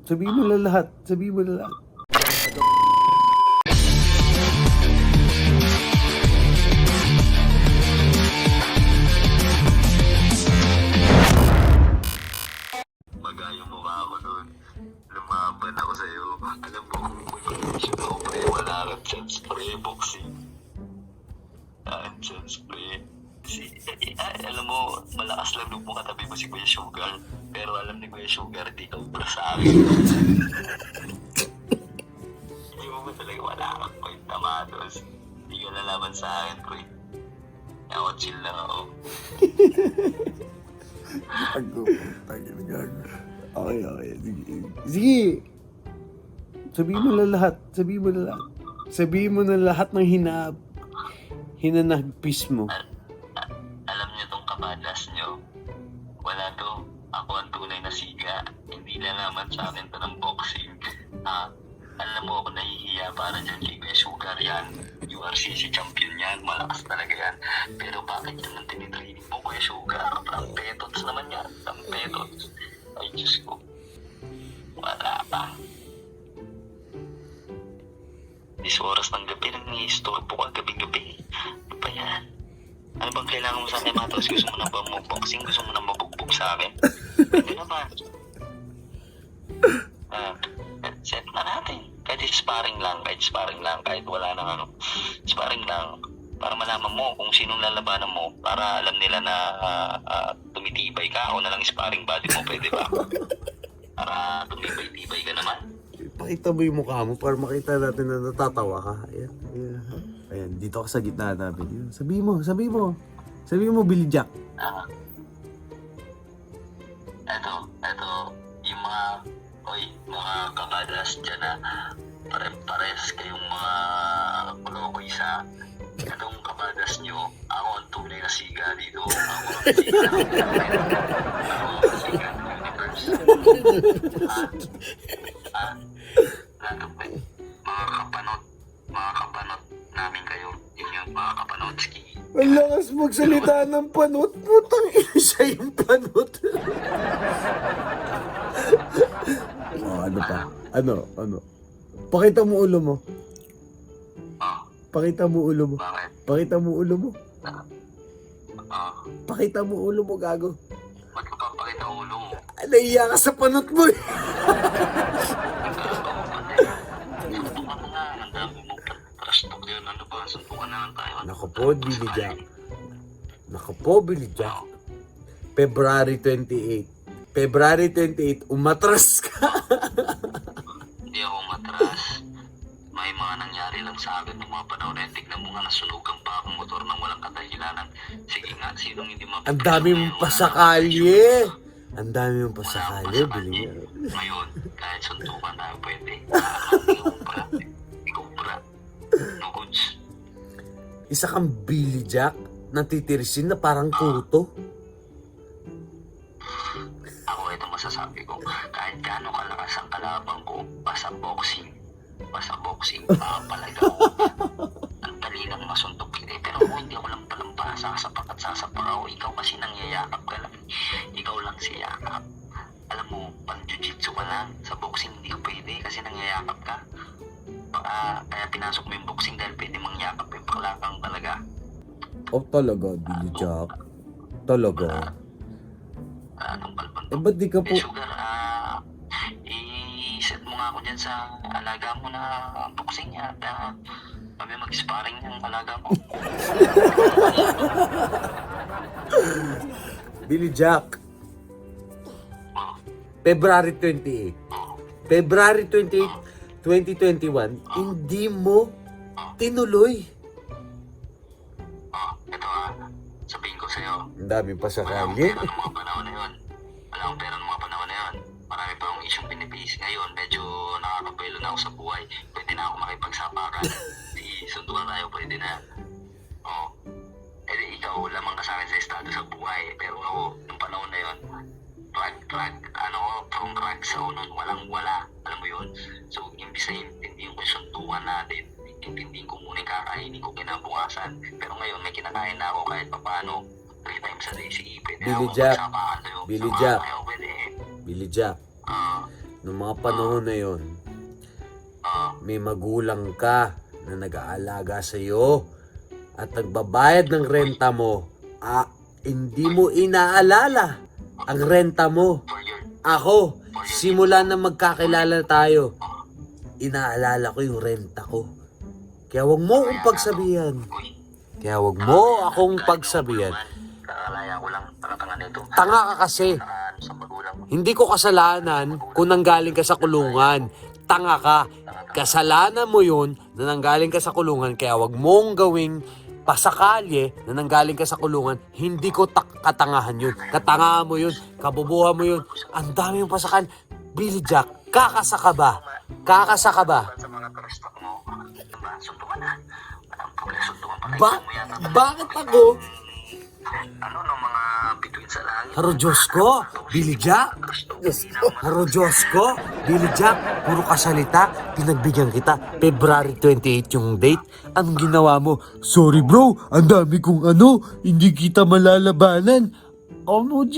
Sabihin mo na lahat. Sabihin mo na lahat. Magayong mukha ako doon. Lumaban ako sa'yo. Alam mo kung mag-shoot ako pre, wala kang chance pre, boxing. Chance pre. Alam mo, malakas lang nung katabi mo si Kuya Sugar. Pero alam ni Kuya Sugar, di ka ubra sa akin. Hindi mo talaga wala kang point tamados. Hindi ka lalaban sa akin pre. Ako chill lang ako. Gago. Okay. Sige. Sabihin mo na lahat. Sabihin mo na lahat. Sabihin mo na lahat ng hinanagpis mo. Alam niyo tong kabadas niyo. Wala to. Ako ang tunay na siga. Hindi lalaman sa akin to ng boxing. Alam mo ako nahihiya para dyan kay Kuya Sugar yan. URCC champion yan. Malakas talaga yan. Pero bakit yan ang tinitraining mo Kuya Sugar? Tampetots naman yan. Tampetots. Ay Diyos ko. Wala pa. Dis oras ng gabi nang-i-istorbo ka gabing-gabi. Ano ba yan? Ano bang kailangan mo sa akin matos? Gusto mo na ba mag-boxing? Gusto mo na mabugbog sa akin? Pwede naman. Set na natin. Kahit sparring lang. Kahit wala nang ano. Sparring lang. Para malaman mo kung sinong lalabanan mo. Para alam nila na tumitibay ka. Ako na lang sparring body mo. Pwede ba? Para tumibay-tibay ka naman. Pakita mo yung mukha mo para makita natin na natatawa ka. Ayan. Ayan, dito ka sa gitna namin. Sabihin mo, Billy Jack. Eto, yung mga kabadas dyan na pare-pares kayong mga kulokoy sa itong kabadas nyo, ako ang tunay na siga dito. Ako ang siga ng universe. Mga kapanot namin kayo. Yun yung mga kapanotski. Ang lakas magsalita ng panot. Putang ina siya yung panot. Ano pa? Ano? Pakita mo ulo mo. Pakita mo ulo mo. Bakit? Pakita mo ulo mo. Pakita mo ulo mo, gago. Ba't ka papakita ang ulo mo? Naiya ka sa panot mo eh. Suntukan na nga. Ang dami mong trash talk yun. Ano ba? Suntukan na lang tayo. Nako po, Billy Jack. February 28, umatras ka. Hindi ako matras. May mga nangyari lang sa akin ng mga panahon na tignan mo nga nasunugan pa akong motor ng walang kadahilanan. Sige nga, sinong hindi mapapagod? Ang dami mong pasakalye. Ang dami mong pasakalye, Billy Jack. Ngayon, kahit suntukan tayo pwede. Ikaw bra. No goods. Isa kang Billy Jack na titirisin na parang kuto. Ako ito masasabi ko, kahit gaano kalakas ang kalaban ko, basta boxing, papalaga ako. Ang dali lang masuntok kita pero ako hindi ako lang palampa, sasapak at sasapak ako. Ikaw kasi nangyayakap ka lang. Ikaw lang si yakap. Alam mo, pang jiu-jitsu ka lang. Sa boxing hindi ka pwede kasi nangyayakap ka. Kaya pinasok mo yung boxing dahil pwede mangyakap yung paklakang talaga. Oh, talaga, Billy Jack. Talaga. Anong palpon? Ba't di ka po... Sugar, i-set mo nga ako dyan sa alaga mo na boxing at kami mag-sparring yung alaga mo. Billy Jack. February 28, 2021, hindi mo tinuloy. Ito sabihin ko sa'yo. Ang daming Wala akong pasakalye. pera ng mga panahon na yun. Marami pa akong isyong pinipis. Ngayon, medyo nakakabailo na ako sa buhay. Pwede na ako makipagsapakan. Sunduan tayo, pwede na. Ikaw, lamang ka sa akin sa estado sa buhay. Pero ako, nung panahon na yun, from drug sa unon, walang-wala. Alam mo yun? So, imbis na intindihin ko yung sunduan natin, intindihin ko muna yung kakainin ko kinabukasan. Pero ngayon, may kinakain na ako kahit pa paano. 3 times a day, sige, pwede Billy ako Jack. magsapakan sa'yo. Billy Samahan Jack. tayo, pwede. Billy Jack. Noong mga panahon na yon, may magulang ka na nag-aalaga sa iyo at nagbabayad ng renta mo. Hindi mo inaalala ang renta mo. Ako, simula na magkakilala tayo, inaalala ko yung renta ko. Kaya wag mo akong pagsabihan. Kaya wag mo akong pagsabihan. Kakalaya ko lang, tanga nito. Tanga ka kasi. Sa magulang mo. Hindi ko kasalanan kung nanggaling ka sa kulungan. Tanga ka. Kasalanan mo yun na nanggaling ka sa kulungan. Kaya wag mong gawing pasakalye na nanggaling ka sa kulungan. Hindi ko katangahan yun. Katangahan mo yun. Kabubuhan mo yun. Ang dami yung pasakal. Billy Jack, kakasa ka ba? Kakasa ka ba? Sa mga trustok mo, diba? Suntukan na. Anong problema? Suntukan pa. Bakit ako? Ano ng mga bituin sa langit? Haro Diyos ko, Billy Jack. Haro Diyos ko, Billy Jack. Puro kasalita, pinagbigyan kita. February 28 yung date. Anong ginawa mo? Sorry bro, ang dami kong hindi kita malalabanan.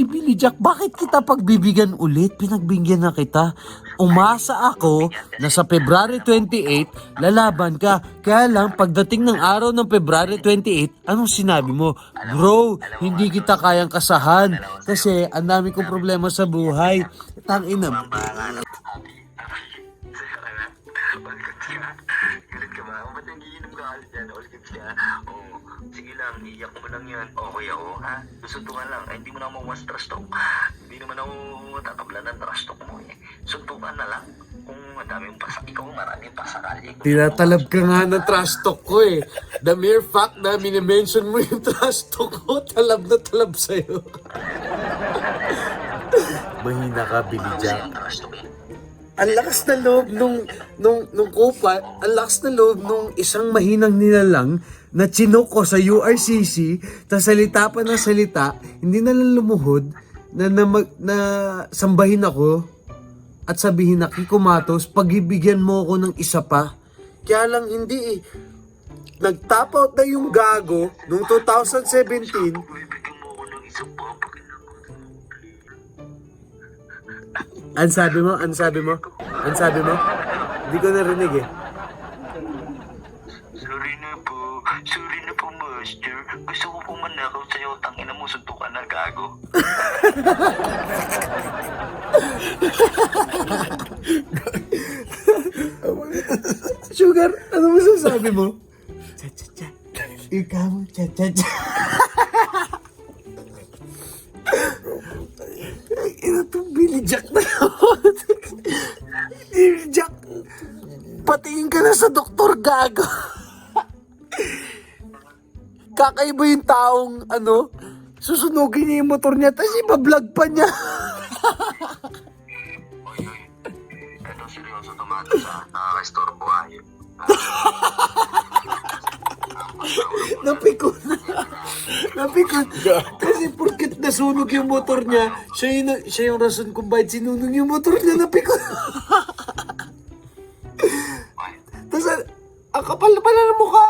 Billy Jack, bakit kita pagbibigyan ulit? Pinagbigyan na kita. Umasa ako na sa February 28, lalaban ka. Kaya lang, pagdating ng araw ng February 28, anong sinabi mo? Bro, hindi kita kayang kasahan kasi ang dami kong problema sa buhay. Tangina. Galit ka ba? Ba't nagiinom ka alis yan? Ulit ka? Oo. Sige lang, iyak mo lang yan. Okay ako, ha? Susuntukan lang. Ay, hindi mo na mawas trash talk. Hindi naman ako tatablan ng trash talk mo eh. Suntukan na lang. Kung madami yung pasak, ikaw maraming pasakalye. Tinatalab ka nga ng trash talk ko eh. The mere fact na minimension mo yung trash talk ko, talab na talab sa'yo. Mahina ka, Billy Jack. Ang trash talk eh. Ang lakas na loob nung kupat, ang lakas na loob nung isang mahinang nilalang na chinok ko sa URCC, tas salita pa ng salita, hindi na lang lumuhod na sambahin ako at sabihin na Kikumatos, pagibigyan mo ako ng isa pa. Kaya lang hindi eh. Nag-top out na yung gago noong 2017. Bibigyan mo ako ng isang papakin na Ang sabi mo? Ang sabi mo? Hindi ko narinig eh. Sorry na po, master. Gusto ko po manakaw sa'yo. Tangina mo, suntukan na, gago. Sugar, ano mo sasabi mo? Cha-cha-cha. Ikaw mo, cha-cha-cha. Ina itong Billy Jack na yun. Billy Jack, patingin ka na sa doktor, gago. Kakaiba yung taong, susunugin niya yung motor niya, tapos iba-vlog pa niya. Oy. Ito seryoso tumatas ha. Nakaka-estorbo ayun. Napikon. Kasi porket nasunog yung motor niya, siya yung rason kung bakit sinunog yung motor niya, napikon. Tapos, ang kapal na pala ng mukha.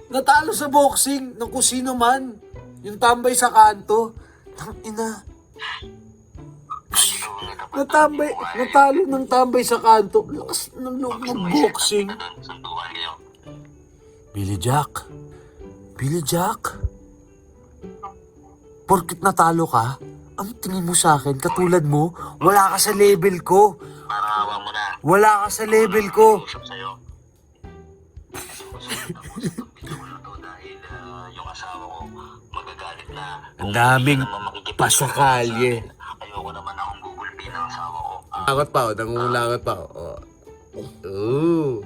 Natalo sa boxing ng kung sino man. Yung tambay sa kanto. Tangina. Natalo ng tambay sa kanto. Lakas ng loob ng boxing. Suntukan kayo. Billy Jack, porkit natalo ka, ang tingin mo sa akin, katulad mo, wala ka sa level ko. Parawan mo na. Wala ka sa level ko. Usap sa'yo. Dahil yung asawa ko magagalit na. Ang daming Hindi naman makikipag- pasakalye. Ayoko naman akong gugulpi ng asawa ko. Langat pa, nangungulangat pa. Oh.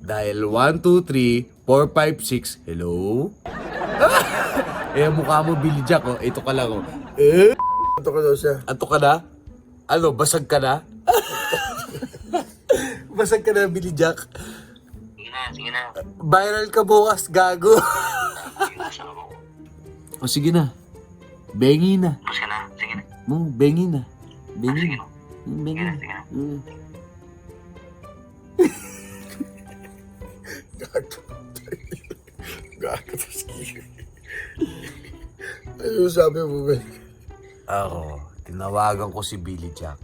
Dahil 1, 2, 3, 4, 5, 6. Hello? Mukha mo, Billy Jack, oh. Ito ka lang, oh. Anto ka daw siya. Anto ka na? Ano, basag ka na? Basag ka na, Billy Jack. Sige na. Viral ka bukas, gago. Yung asawa ko. O sige na. Bengi na. Tapos ka na. Sige na. Bengi na. Bengi Sige na. na. Bengi na. Sige na. Gago. Ano sabi mo ba? Ako, tinawagan ko si Billy Jack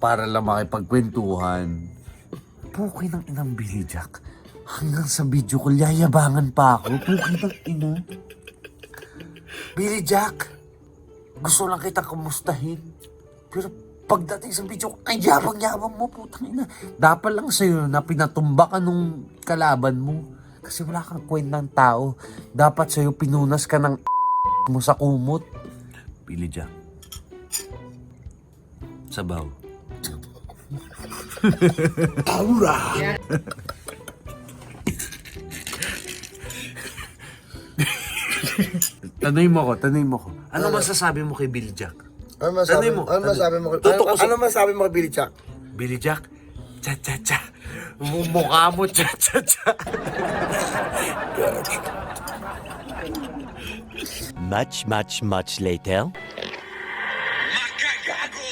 para lang makipagkwentuhan. Puki ng inang Billy Jack. Hanggang sa video call, yayabangan pa ako. Puki ng ina. Billy Jack, gusto lang kita kumustahin. Pero pagdating sa video call, ay yabang-yabang mo, putang ina. Dapat lang sa'yo na pinatumba ka nung kalaban mo. Kasi wala kang kwentang tao. Dapat sa'yo pinunas ka ng mo sa kumot. Billy Jack. Sabaw. Aura! Tanay mo ko. Ano masasabi mo kay Billy Jack? Ano masabi Tanay mo, mo? Ano masabi mo? Totoo Ano masabi mo kay Billy Jack? Billy Jack, cha-cha-cha. Mukha mo, cha-cha-cha. Much later. Makagago!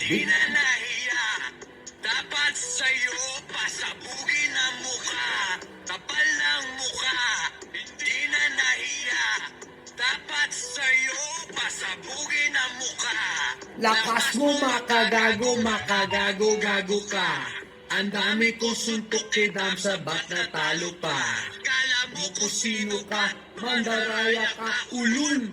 Di na nahiya. Dapat sa'yo pasabugin ang mukha. Kapal ng mukha. Di na nahiya. Dapat sa'yo pasabugin ang mukha. Lakas mo makagago, gago ka. Ang dami kong suntok kay Dam sa bat na talo pa. Kala mo kung sino ka, mandaraya ka, ulun.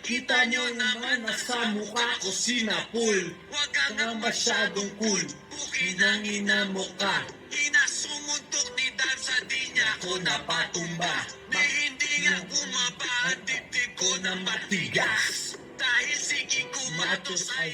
Kita nyo naman nasa mukha ko sinapul. Huwag ka nga masyadong cool, bukinang ina mo ka. Inasumuntok ni Dam sa di niya ko napatumba. Di hindi nga bumaba ang dibdib ko na matigas. Dahil sige kumatos ay